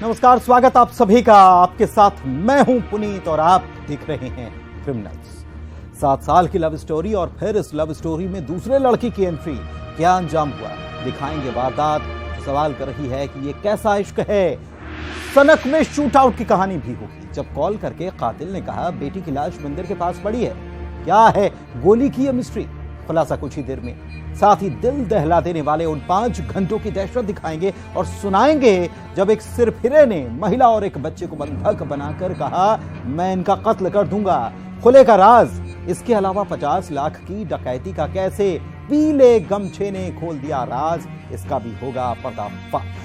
नमस्कार, स्वागत आप सभी का। आपके साथ मैं हूं पुनीत और आप देख रहे हैं क्रिमिनल्स। 7 साल की लव स्टोरी और फिर इस लव स्टोरी में दूसरे लड़की की एंट्री। क्या अंजाम हुआ, दिखाएंगे वारदात। सवाल कर रही है कि ये कैसा इश्क है। सनक में शूट आउट की कहानी भी होगी, जब कॉल करके कातिल ने कहा बेटी की लाश मंदिर के पास पड़ी है। क्या है गोली की ये मिस्ट्री, खुलासा कुछ ही देर में। साथ ही दिल दहला देने वाले उन 5 घंटों की दहशत दिखाएंगे और सुनाएंगे जब एक सिरफिरे ने महिला और एक बच्चे को बंधक बनाकर कहा मैं इनका कत्ल कर दूंगा। खुलेगा राज। इसके अलावा 50 लाख की डकैती का कैसे पीले गमछे ने खोल दिया राज, इसका भी होगा पर्दाफाश।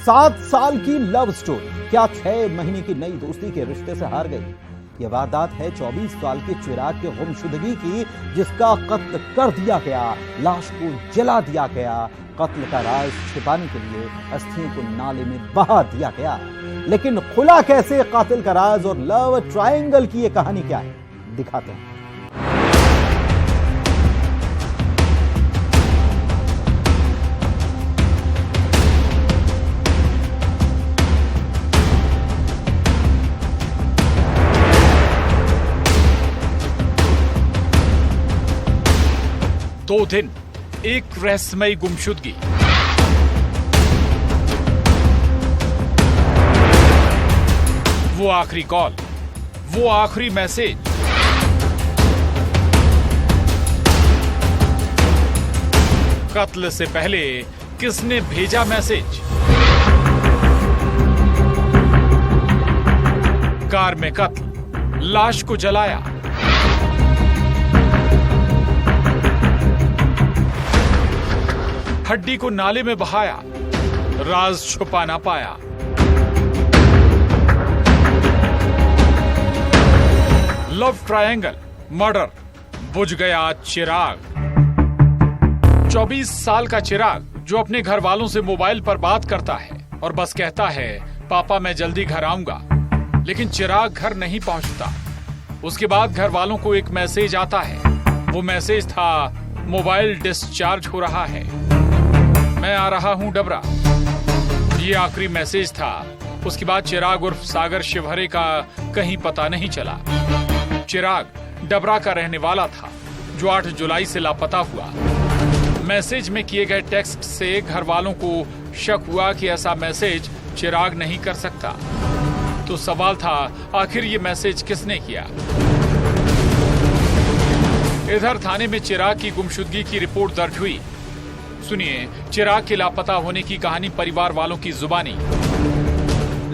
सात साल की लव स्टोरी क्या 6 महीने की नई दोस्ती के रिश्ते से हार गई। यह वारदात है 24 साल के चिराग के गुमशुदगी की, जिसका कत्ल कर दिया गया, लाश को जला दिया गया। कत्ल का राज छिपाने के लिए अस्थियों को नाले में बहा दिया गया, लेकिन खुला कैसे कातिल का राज और लव ट्रायंगल की यह कहानी क्या है, दिखाते हैं। दो दिन, एक रहस्यमयी गुमशुदगी। वो आखिरी कॉल, वो आखिरी मैसेज। कत्ल से पहले किसने भेजा मैसेज? कार में कत्ल, लाश को जलाया। हड्डी को नाले में बहाया, राज छुपा ना पाया। लव ट्रायंगल, मर्डर, बुझ गया चिराग। 24 साल का चिराग जो अपने घर वालों से मोबाइल पर बात करता है और बस कहता है पापा मैं जल्दी घर आऊंगा, लेकिन चिराग घर नहीं पहुंचता। उसके बाद घर वालों को एक मैसेज आता है। वो मैसेज था मोबाइल डिस्चार्ज हो रहा है, मैं आ रहा हूं डबरा। ये आखिरी मैसेज था। उसके बाद चिराग उर्फ सागर शिवहरे का कहीं पता नहीं चला। चिराग डबरा का रहने वाला था जो 8 जुलाई से लापता हुआ। मैसेज में किए गए टेक्स्ट से घर वालों को शक हुआ कि ऐसा मैसेज चिराग नहीं कर सकता। तो सवाल था आखिर ये मैसेज किसने किया। इधर थाने में चिराग की गुमशुदगी की रिपोर्ट दर्ज हुई। सुनिए चिराग के लापता होने की कहानी परिवार वालों की जुबानी।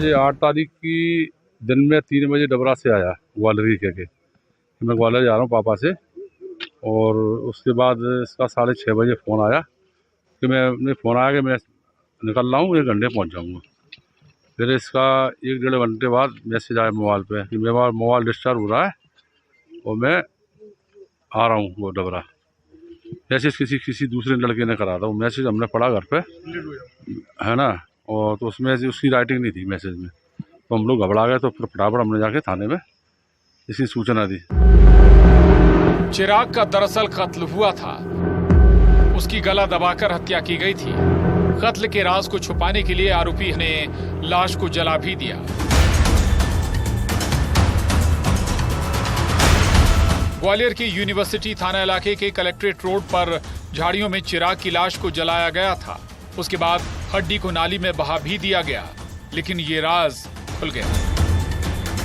ये 8 तारीख की दिन में 3 बजे डबरा से आया ग्वालियर के। मैं ग्वालियर जा रहा हूँ पापा से, और उसके बाद इसका 6:30 बजे फ़ोन आया कि मैं फ़ोन आया कि मैं निकल रहा हूँ, 1 घंटे पहुँच जाऊँगा। फिर इसका 1-1.5 घंटे बाद मैसेज आया मोबाइल पे कि मेरा मोबाइल डिस्चार्ज हो रहा है और मैं आ रहा हूँ वो डबरा। मैसेज किसी दूसरे लड़के ने करा था। वो मैसेज हमने पढ़ा घर पे, है ना, और तो उसमें उसकी राइटिंग नहीं थी मैसेज में। तो हम लोग घबरा गए, तो फिर फटाफट हमने जाके थाने में इसकी सूचना दी। चिराग का दरअसल कत्ल हुआ था। उसकी गला दबाकर हत्या की गई थी। कत्ल के राज को छुपाने के लिए आरोपी ने लाश को जला भी दिया। ग्वालियर के यूनिवर्सिटी थाना इलाके के कलेक्ट्रेट रोड पर झाड़ियों में चिराग की लाश को जलाया गया था। उसके बाद हड्डी को नाली में बहा भी दिया गया, लेकिन ये राज खुल गया।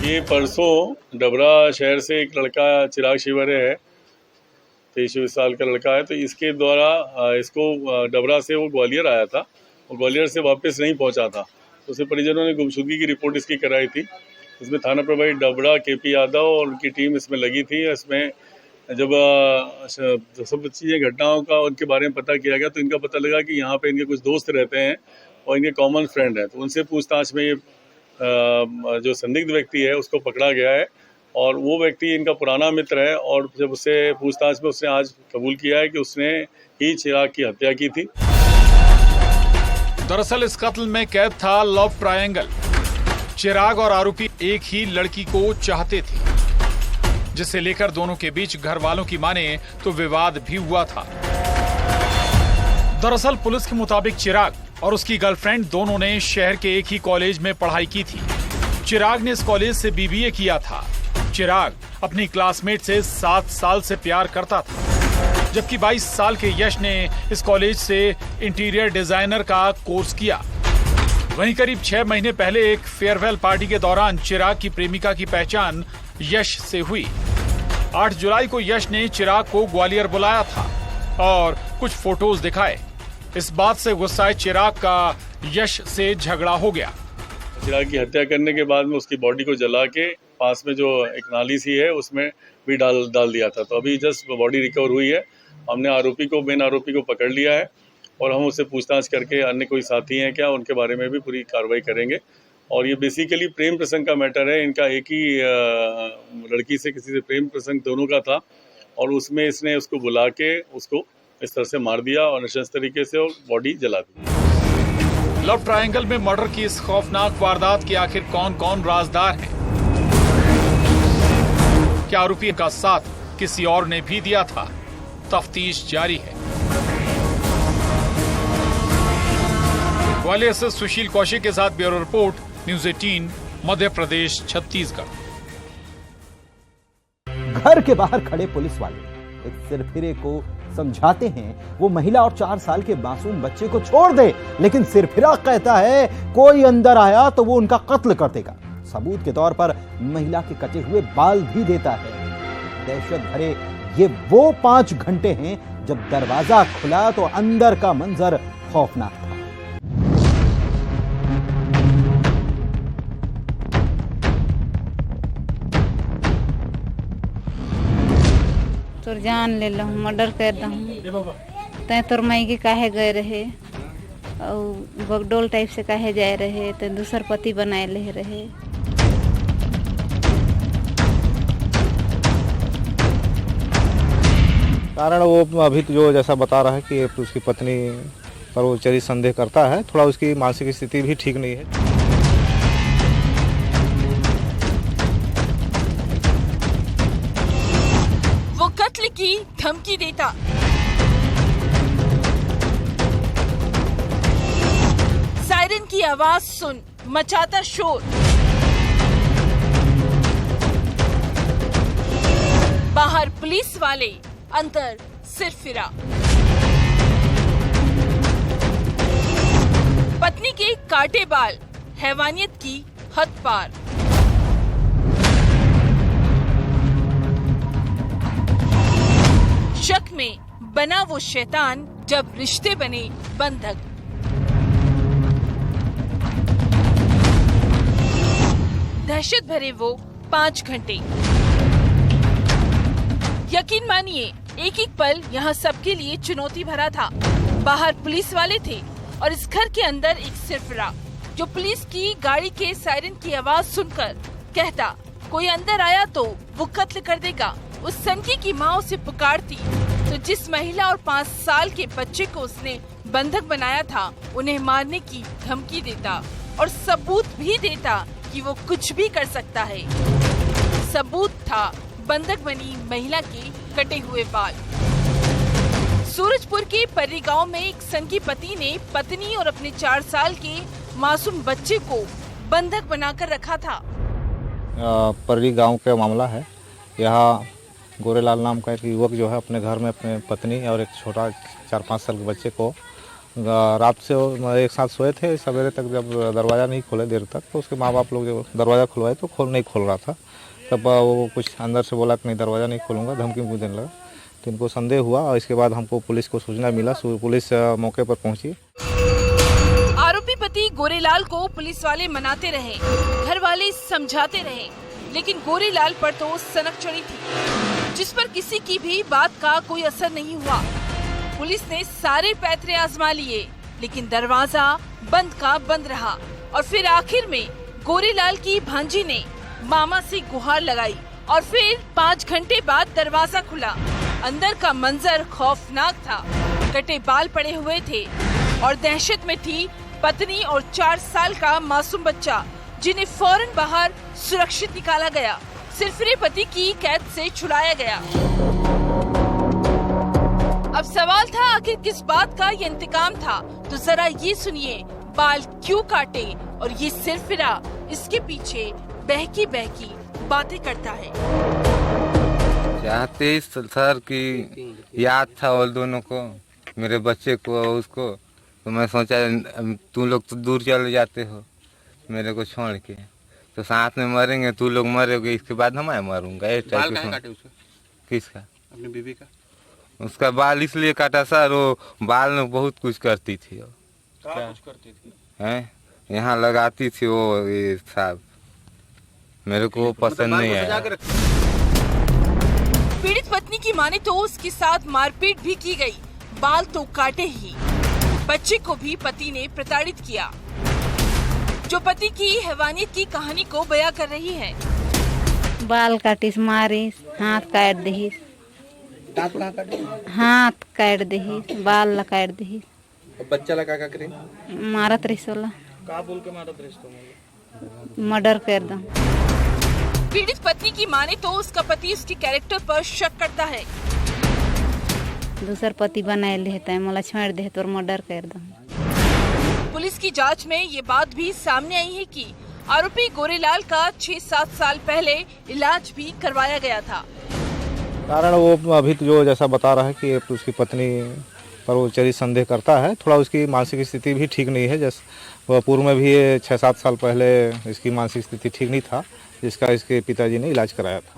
ये परसों डबरा शहर से एक लड़का चिराग शिवहरे है, 23 साल का लड़का है। तो इसके द्वारा इसको डबरा से वो ग्वालियर आया था और ग्वालियर से वापस नहीं पहुंचा था। तो उसे परिजनों ने गुमशुदगी की रिपोर्ट इसकी कराई थी। इसमें थाना प्रभारी डबरा KP यादव और उनकी टीम इसमें लगी थी। इसमें जब सब चीज़ें घटनाओं का उनके बारे में पता किया गया, तो इनका पता लगा कि यहाँ पे इनके कुछ दोस्त रहते हैं और इनके कॉमन फ्रेंड हैं। तो उनसे पूछताछ में ये जो संदिग्ध व्यक्ति है उसको पकड़ा गया है, और वो व्यक्ति इनका पुराना मित्र है। और जब उससे पूछताछ में उसने आज कबूल किया है कि उसने ही चिराग की हत्या की थी। दरअसल इस कत्ल में कैद था लव ट्रायंगल। चिराग और आरोपी एक ही लड़की को चाहते थे। जिसे लेकर दोनों के बीच घर वालों की माने तो विवाद भी हुआ था। दरअसल पुलिस के मुताबिक चिराग और उसकी गर्लफ्रेंड दोनों ने शहर के एक ही कॉलेज में पढ़ाई की थी। चिराग ने इस कॉलेज से बीबीए किया था। चिराग अपनी क्लासमेट से 7 साल से प्यार करता था, जबकि 22 साल के यश ने इस कॉलेज से इंटीरियर डिजाइनर का कोर्स किया। वहीं करीब 6 महीने पहले एक फेयरवेल पार्टी के दौरान चिराग की प्रेमिका की पहचान यश से हुई। 8 जुलाई को यश ने चिराग को ग्वालियर बुलाया था और कुछ फोटोज दिखाए। इस बात से गुस्साए चिराग का यश से झगड़ा हो गया। चिराग की हत्या करने के बाद में उसकी बॉडी को जला के पास में जो एक नाली सी है उसमें भी डाल दिया था। तो अभी जस्ट बॉडी रिकवर हुई है। हमने मेन आरोपी को पकड़ लिया है और हम उससे पूछताछ करके अन्य कोई साथी हैं क्या उनके बारे में भी पूरी कार्रवाई करेंगे। और ये बेसिकली प्रेम प्रसंग का मैटर है। इनका एक ही लड़की से किसी से प्रेम प्रसंग दोनों का था और उसमें इसने उसको बुला के उसको इस तरह से मार दिया और नशेंस तरीके से और बॉडी जला दी। लव ट्रायंगल में मर्डर की इस खौफनाक वारदात के आखिर कौन कौन राजदार हैं? क्या आरोपी का साथ किसी और ने भी दिया था? तफ्तीश जारी है। ग्वालियर से सुशील कौशिक के साथ bureau report, news 18, Madhya Pradesh, Chhattisgarh. घर के बाहर खड़े पुलिस वाले एक सिरफिरे को समझाते हैं वो महिला और 4 साल के मासूम बच्चे को छोड़ दे, लेकिन सिरफिरा कहता है कोई अंदर आया तो वो उनका कत्ल कर देगा। सबूत के तौर पर महिला के कटे हुए बाल भी देता है। दहशत भरे ये वो 5 घंटे हैं जब दरवाजा खुला तो अंदर का मंजर खौफनाक था। तोर जान ले लहूँ, मर्डर कर दहूँ, तै तोर मायके काहे गए रहे और बगडोल टाइप से काहे जाए रहे, तै दूसर पति बनाए ले रहे। कारण वो अभी जो जैसा बता रहा है कि उसकी पत्नी पर वो चरी संदेह करता है, थोड़ा उसकी मानसिक स्थिति भी ठीक नहीं है। कत्ल की धमकी देता, सायरन की आवाज सुन मचाता शोर, बाहर पुलिस वाले, अंदर सिरफिरा। पत्नी के काटे बाल, हैवानियत की हद पार। शक में बना वो शैतान जब रिश्ते बने बंधक। दहशत भरे वो 5 घंटे। यकीन मानिए एक एक पल यहाँ सबके लिए चुनौती भरा था। बाहर पुलिस वाले थे और इस घर के अंदर एक सिरफिरा जो पुलिस की गाड़ी के सायरन की आवाज सुनकर कहता कोई अंदर आया तो वो कत्ल कर देगा। उस सनकी की माँ उसे पुकारती तो जिस महिला और 5 साल के बच्चे को उसने बंधक बनाया था उन्हें मारने की धमकी देता और सबूत भी देता कि वो कुछ भी कर सकता है। सबूत था बंधक बनी महिला के कटे हुए बाल। सूरजपुर के पर्री गांव में एक सनकी पति ने पत्नी और अपने 4 साल के मासूम बच्चे को बंधक बनाकर रखा था। पर्री गांव का मामला है। यहाँ गोरेलाल नाम का एक युवक जो है अपने घर में अपने पत्नी और एक छोटा 4-5 साल के बच्चे को रात से एक साथ सोए थे। सवेरे तक जब दरवाज़ा नहीं खोले देर तक तो उसके माँ बाप लोग जब दरवाज़ा खुलवाए तो नहीं खोल रहा था। तब वो कुछ अंदर से बोला कि नहीं दरवाज़ा नहीं खोलूँगा, धमकी मुझे देने लगा। तो इनको संदेह हुआ और इसके बाद हमको पुलिस को सूचना मिला। पुलिस मौके पर पहुँची। आरोपी पति गोरेलाल को पुलिस वाले मनाते रहे, घर वाले समझाते रहे, लेकिन गोरेलाल पर तो सनक चढ़ी थी जिस पर किसी की भी बात का कोई असर नहीं हुआ। पुलिस ने सारे पैतरे आजमा लिए लेकिन दरवाजा बंद का बंद रहा और फिर आखिर में गोरेलाल की भांजी ने मामा से गुहार लगाई और फिर 5 घंटे बाद दरवाजा खुला। अंदर का मंजर खौफनाक था। कटे बाल पड़े हुए थे और दहशत में थी पत्नी और 4 साल का मासूम बच्चा जिन्हें फौरन बाहर सुरक्षित निकाला गया। सिरफिरे पति की कैद से छुड़ाया गया। अब सवाल था आखिर किस बात का ये इंतकाम था, तो जरा ये सुनिए बाल क्यों काटे और ये सिरफिरा इसके पीछे बहकी बहकी बातें करता है। चाहते सर की याद था और दोनों को, मेरे बच्चे को और उसको, तो मैं सोचा तुम लोग तो दूर चले जाते हो मेरे को छोड़ के, तो साथ में मरेंगे, तू लोग मरोगे इसके बाद मैं मरूंगा। किसका? अपनी बीवी का। उसका बाल इसलिए काटा सर, वो बाल में बहुत कुछ करती थी। क्या कुछ करती थी? हैं यहाँ लगाती थी वो, ये साहब मेरे को पसंद नहीं आया। पीड़ित पत्नी की माने तो उसके साथ मारपीट भी की गई, बाल तो काटे ही, बच्चे को भी पति ने प्रताड़ित किया। जो पति की हैवानियत की कहानी को बयां कर रही है। बाल काटिस, मारिस, हाथ काट दहिस, हाथ काट दहिस, बाल काट दहिस। बच्चा लगा का करे? मारत रही सोला। का बोल के मारत रही? मर्डर कर दो। पीड़ित पत्नी की माने तो उसका पति उसके कैरेक्टर पर शक करता है। दूसर पति बनाए लेता है, मला छोड़ दे तो मर्डर कर दो। पुलिस की जांच में ये बात भी सामने आई है कि आरोपी गोरेलाल का 6-7 साल पहले इलाज भी करवाया गया था। कारण वो अभी तो जो जैसा बता रहा है कि उसकी पत्नी पर वो चरी संदेह करता है, थोड़ा उसकी मानसिक स्थिति भी ठीक नहीं है। जैसे पूर्व में भी 6-7 साल पहले इसकी मानसिक स्थिति ठीक नहीं था, जिसका इसके पिताजी ने इलाज कराया था।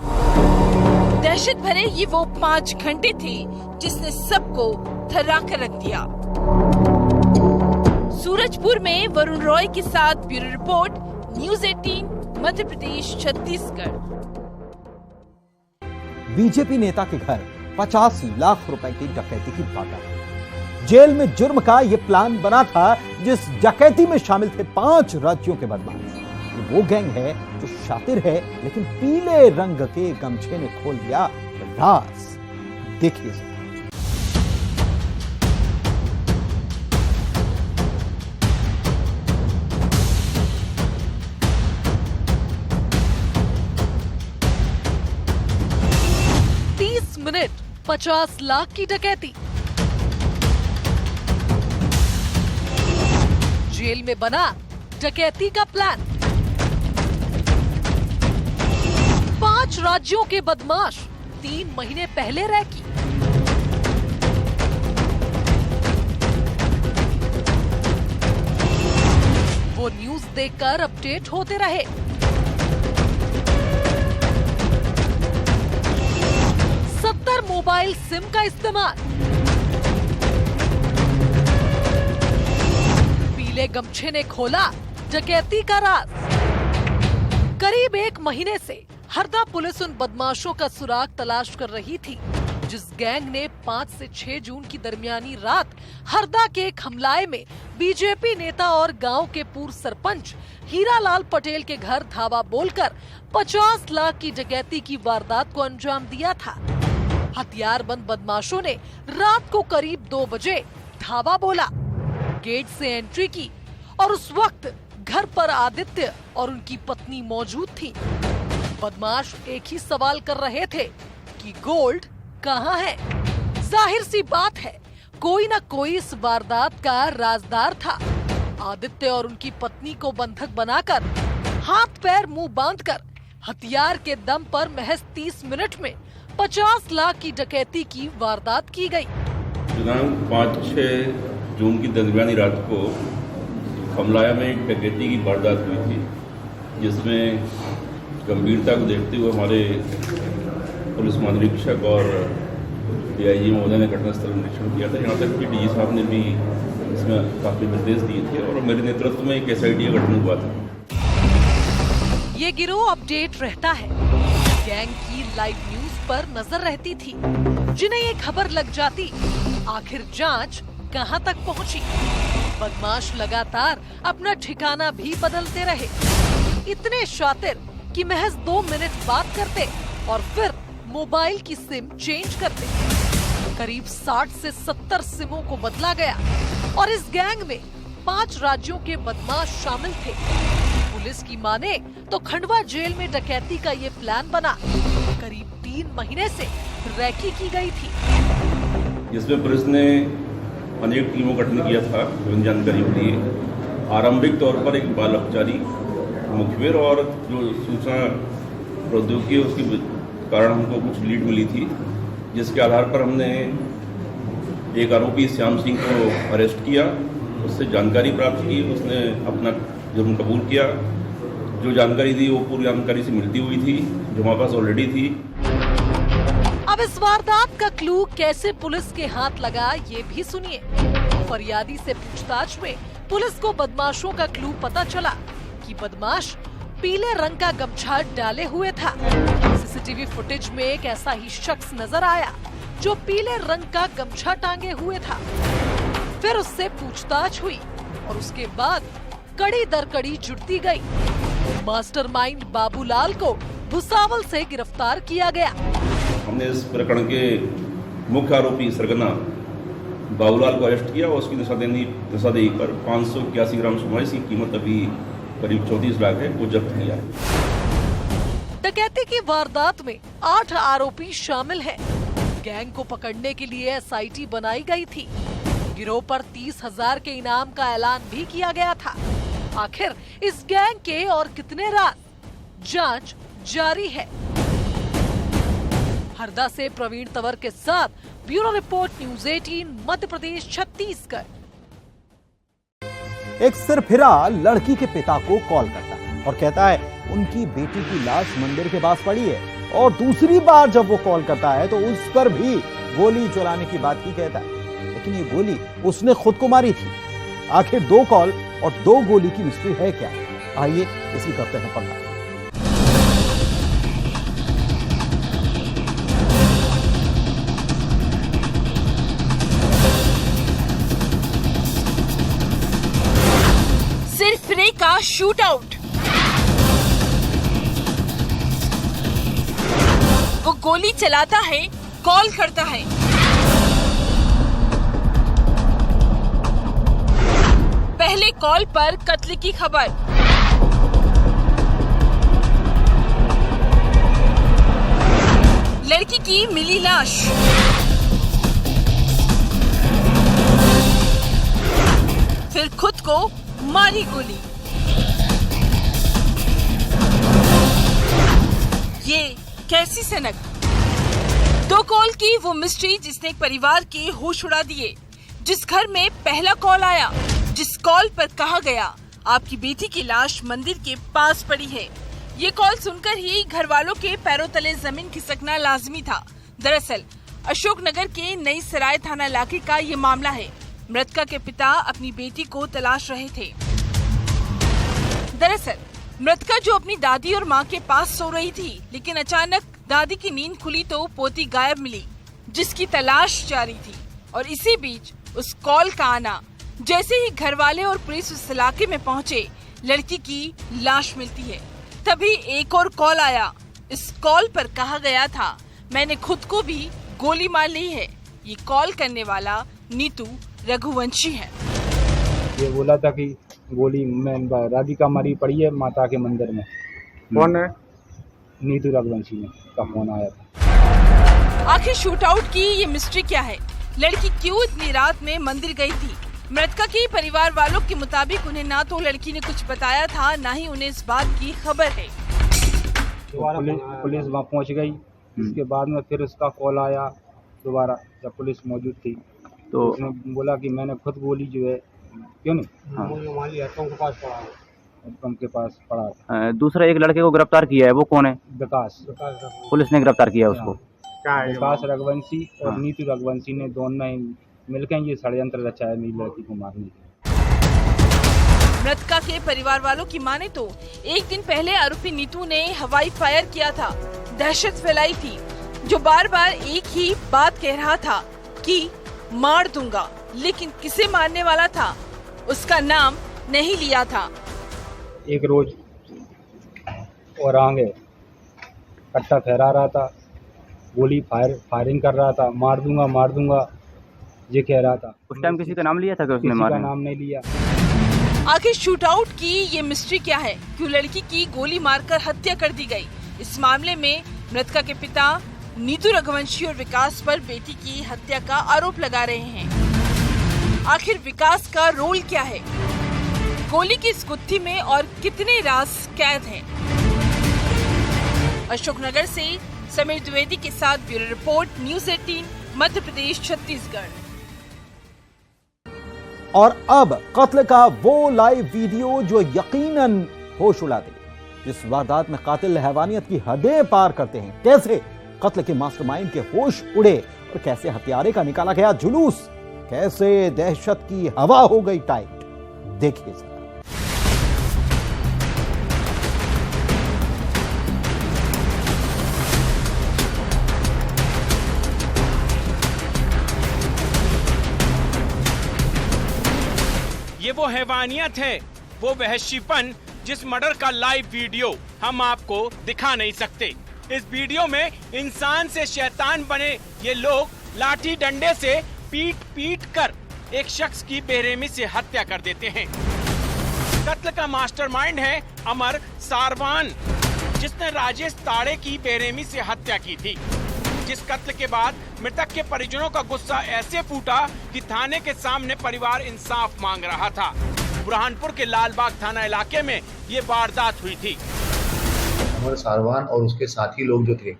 दहशत भरे ये वो 5 घंटे थे जिसने सबको थर्रा कर रख दिया। सूरजपुर में वरुण रॉय के साथ bureau report, news 18 Madhya Pradesh Chhattisgarh. BJP नेता के घर 50 लाख रुपए की डकैती की वारदात। जेल में जुर्म का यह प्लान बना था, जिस डकैती में शामिल थे 5 राज्यों के बदमाश। ये वो गैंग है जो शातिर है, लेकिन पीले रंग के गमछे ने खोल दिया राज। देखिए। मिनट 50 लाख की डकैती। जेल में बना डकैती का प्लान। 5 राज्यों के बदमाश 3 महीने पहले रैकी। वो न्यूज देखकर अपडेट होते रहे। मोबाइल सिम का इस्तेमाल। पीले गमछे ने खोला डकैती का राज। करीब 1 महीने से हरदा पुलिस उन बदमाशों का सुराग तलाश कर रही थी, जिस गैंग ने 5 से 6 जून की दरमियानी रात हरदा के एक हमलाए में बीजेपी नेता और गांव के पूर्व सरपंच हीरालाल पटेल के घर धावा बोलकर 50 लाख की डकैती की वारदात को अंजाम दिया था। हथियारबंद बदमाशों ने रात को करीब 2 बजे धावा बोला, गेट से एंट्री की और उस वक्त घर पर आदित्य और उनकी पत्नी मौजूद थी। बदमाश एक ही सवाल कर रहे थे कि गोल्ड कहां है। जाहिर सी बात है, कोई न कोई इस वारदात का राजदार था। आदित्य और उनकी पत्नी को बंधक बनाकर, हाथ पैर मुंह बांधकर, हथियार के दम पर महज 30 मिनट में 50 लाख की डकैती की वारदात की गई। दिनांक 5-6 जून की दरमियानी रात को हमलाया में एक डकैती की वारदात हुई थी, जिसमें गंभीरता को देखते हुए हमारे पुलिस महानिरीक्षक और डीआईजी महोदय ने घटनास्थल निरीक्षण किया था। यहाँ तक कि डीजी साहब ने भी इसमें काफी निर्देश दिए थे और मेरे नेतृत्व में एक SIT का गठन हुआ था। ये गिरोह अपडेट रहता है, गैंग की लाइव न्यूज पर नजर रहती थी। जिन्हें ये खबर लग जाती, आखिर जांच कहां तक पहुंची। बदमाश लगातार अपना ठिकाना भी बदलते रहे, इतने शातिर कि महज 2 मिनट बात करते और फिर मोबाइल की सिम चेंज करते। करीब 60 से 70 सिमों को बदला गया और इस गैंग में 5 राज्यों के बदमाश शामिल थे। पुलिस की माने तो खंडवा जेल में डकैती का ये प्लान बना। करीब 3 महीने से रैकी की गई थी, जिसमें पुलिस ने अनेक टीमों का गठन किया था विभिन्न जानकारी के लिए। आरंभिक तौर पर एक बाल अपचारी मुखबिर और जो सूचना प्रौद्योगिकी उसके कारण हमको कुछ लीड मिली थी, जिसके आधार पर हमने एक आरोपी श्याम सिंह को अरेस्ट किया। उससे जानकारी प्राप्त की, उसने अपना जुर्म कबूल किया। जो जानकारी दी वो पूरी जानकारी से मिलती हुई थी जो हमारे पास ऑलरेडी थी। अब इस वारदात का क्लू कैसे पुलिस के हाथ लगा ये भी सुनिए। फरियादी से पूछताछ में पुलिस को बदमाशों का क्लू पता चला कि बदमाश पीले रंग का गमछा डाले हुए था। सीसीटीवी फुटेज में एक ऐसा ही शख्स नजर आया जो पीले रंग का गमछा टांगे हुए था। फिर उससे पूछताछ हुई और उसके बाद कड़ी दर कड़ी जुड़ती गई। मास्टरमाइंड बाबूलाल को भुसावल से गिरफ्तार किया गया। हमने इस प्रकरण के मुख्य आरोपी सरगना बाबूलाल को अरेस्ट किया और उसकी निशानदेही पर 581 ग्राम सोना, इसकी कीमत अभी करीब 34 लाख है, वो जब्त किया है। डकैती की वारदात में 8 आरोपी शामिल हैं। गैंग को पकड़ने के लिए एसआईटी बनाई गई थी। गिरोह पर 30,000 के इनाम का ऐलान भी किया गया था। आखिर इस गैंग के और कितने राज, जांच जारी है। हरदा से प्रवीण तंवर के साथ bureau report, news 18 Madhya Pradesh, Chhattisgarh. एक सिरफिरा लड़की के पिता को कॉल करता है और कहता है उनकी बेटी की लाश मंदिर के पास पड़ी है, और दूसरी बार जब वो कॉल करता है तो उस पर भी गोली चलाने की बात ही कहता है, लेकिन ये गोली उसने खुद को मारी थी। आखिर 2 कॉल और 2 गोली की मिस्ट्री है क्या? आइए इसी करते हैं पढ़ना। सिरफिरे का शूट आउट। वो गोली चलाता है, कॉल करता है। पहले कॉल पर कत्ल की खबर, लड़की की मिली लाश, फिर खुद को मारी गोली। ये कैसी सनक? 2 कॉल की वो मिस्ट्री जिसने एक परिवार के होश उड़ा दिए। जिस घर में पहला कॉल आया, जिस कॉल पर कहा गया आपकी बेटी की लाश मंदिर के पास पड़ी है, ये कॉल सुनकर ही घर वालों के पैरों तले जमीन खिसकना लाजमी था। दरअसल अशोकनगर के नई सराय थाना इलाके का ये मामला है। मृतका के पिता अपनी बेटी को तलाश रहे थे। दरअसल मृतका जो अपनी दादी और मां के पास सो रही थी, लेकिन अचानक दादी की नींद खुली तो पोती गायब मिली, जिसकी तलाश जारी थी। और इसी बीच उस कॉल का आना, जैसे ही घर वाले और पुलिस उस इलाके में पहुंचे, लड़की की लाश मिलती है। तभी एक और कॉल आया। इस कॉल पर कहा गया था मैंने खुद को भी गोली मार ली है। ये कॉल करने वाला नीतू रघुवंशी है। ये बोला था कि गोली में राधिका मरी पड़ी है माता के मंदिर में। कौन है? नीतू रघुवंशी ने का फोन आया था। आखिर शूट आउट की ये मिस्ट्री क्या है? लड़की क्यों इतनी रात में मंदिर गई थी? मृतका के परिवार वालों के मुताबिक उन्हें ना तो लड़की ने कुछ बताया था, ना ही उन्हें इस बात की खबर है। पुलिस वहाँ पहुँच गई। इसके बाद में फिर उसका कॉल आया दोबारा, जब पुलिस मौजूद थी तो उसने बोला कि मैंने खुद गोली जो है क्यों नहीं के पास पड़ा। दूसरा एक लड़के को गिरफ्तार किया है, वो कौन है? विकास। पुलिस ने गिरफ्तार किया उसको। विकास रघुवंशी और नीतू रघुवंशी ने दोनों मिलकर ये षड्यंत्र रचा है मेरी लड़की को मारने के। मृतका के परिवार वालों की माने तो एक दिन पहले आरोपी नीतू ने हवाई फायर किया था, दहशत फैलाई थी, जो बार बार एक ही बात कह रहा था कि मार दूंगा, लेकिन किसे मारने वाला था उसका नाम नहीं लिया था। एक रोज और आगे कट्टा फहरा रहा था, गोली फायरिंग कर रहा था, मार दूंगा ये कह रहा था। उस टाइम किसी का नाम लिया था कि उसने मारा? नाम नहीं लिया। आखिर शूटआउट की ये मिस्ट्री क्या है? क्यों लड़की की गोली मारकर हत्या कर दी गई? इस मामले में मृतका के पिता नीतू रघुवंशी और विकास पर बेटी की हत्या का आरोप लगा रहे हैं। आखिर विकास का रोल क्या है? गोली की इस गुत्थी में और कितने राज कैद हैं? अशोकनगर से समीर द्विवेदी के साथ bureau report, news 18, Madhya Pradesh, Chhattisgarh. और अब कत्ल का वो लाइव वीडियो जो यकीनन होश उड़ा दे। जिस वारदात में कातिल हैवानियत की हदें पार करते हैं, कैसे कत्ल के मास्टरमाइंड के होश उड़े और कैसे हत्यारे का निकाला गया जुलूस, कैसे दहशत की हवा हो गई टाइट, देखिए जरा। ये वो हैवानियत है, वो वहशीपन जिस मर्डर का लाइव वीडियो हम आपको दिखा नहीं सकते। इस वीडियो में इंसान से शैतान बने ये लोग लाठी डंडे से पीट पीट कर एक शख्स की बेरहमी से हत्या कर देते हैं। कत्ल का मास्टरमाइंड है अमर सारवान, जिसने राजेश ताड़े की बेरहमी से हत्या की थी। जिस कत्ल के बाद मृतक के परिजनों का गुस्सा ऐसे फूटा कि थाने के सामने परिवार इंसाफ मांग रहा था। बुरहानपुर के लालबाग थाना इलाके में ये वारदात हुई थी। अमर सारवान और उसके साथी लोग जो थे,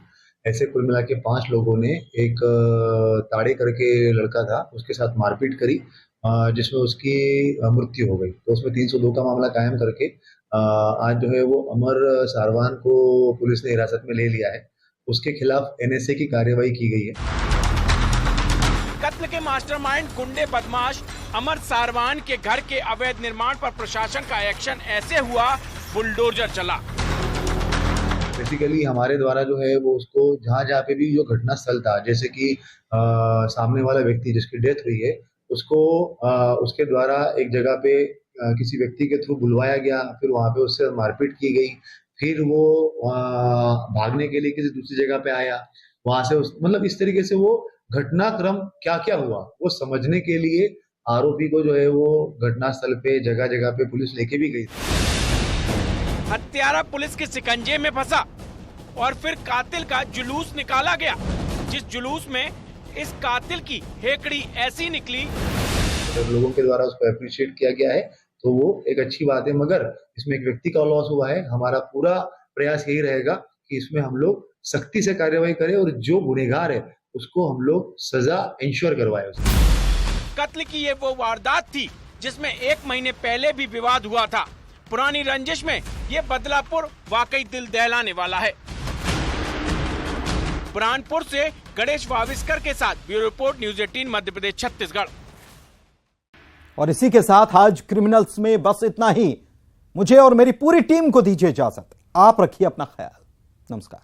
ऐसे कुल मिला के 5 लोगों ने एक ताड़े करके लड़का था, उसके साथ मारपीट करी, जिसमें उसकी मृत्यु हो गई। तो उसमें 302 का मामला कायम करके आज जो है वो अमर सारवान को पुलिस ने हिरासत में ले लिया है। उसके खिलाफ NSA की कार्रवाई की गई है। कत्ल के मास्टरमाइंड गुंडे बदमाश अमर सारवान के घर के अवैध निर्माण पर प्रशासन का एक्शन ऐसे हुआ, बुलडोजर चला। बेसिकली हमारे द्वारा जो है वो उसको जहाँ पे भी जो घटना स्थल था, जैसे कि सामने वाला व्यक्ति जिसकी डेथ हुई है, उसको उसके द्वारा एक जगह पे किसी व्यक्ति के थ्रू बुलवाया गया, फिर वहाँ पे उससे मारपीट की गई, फिर वो भागने के लिए किसी दूसरी जगह पे आया, वहां से मतलब इस तरीके से वो घटनाक्रम क्या क्या हुआ वो समझने के लिए आरोपी को जो है वो घटनास्थल पे जगह जगह पे पुलिस लेके भी गई। हत्यारा पुलिस के शिकंजे में फंसा और फिर कातिल का जुलूस निकाला गया, जिस जुलूस में इस कातिल की हेकड़ी ऐसी निकली। जब लोगों के द्वारा उसको अप्रिशिएट किया गया है तो वो एक अच्छी बात है, मगर इसमें एक व्यक्ति का लॉस हुआ है। हमारा पूरा प्रयास यही रहेगा कि इसमें हम लोग सख्ती से कार्रवाई करें और जो गुनहगार है उसको हम लोग सजा इंश्योर करवाए। कत्ल की ये वो वारदात थी जिसमें 1 महीने पहले भी विवाद हुआ था। पुरानी रंजिश में ये बदलापुर वाकई दिल दहलाने वाला है। बुरहानपुर से गणेश वाविस्कर के साथ bureau report, news 18, Madhya Pradesh, Chhattisgarh. और इसी के साथ आज क्रिमिनल्स में बस इतना ही। मुझे और मेरी पूरी टीम को दीजिए इजाजत। आप रखिए अपना ख्याल। नमस्कार।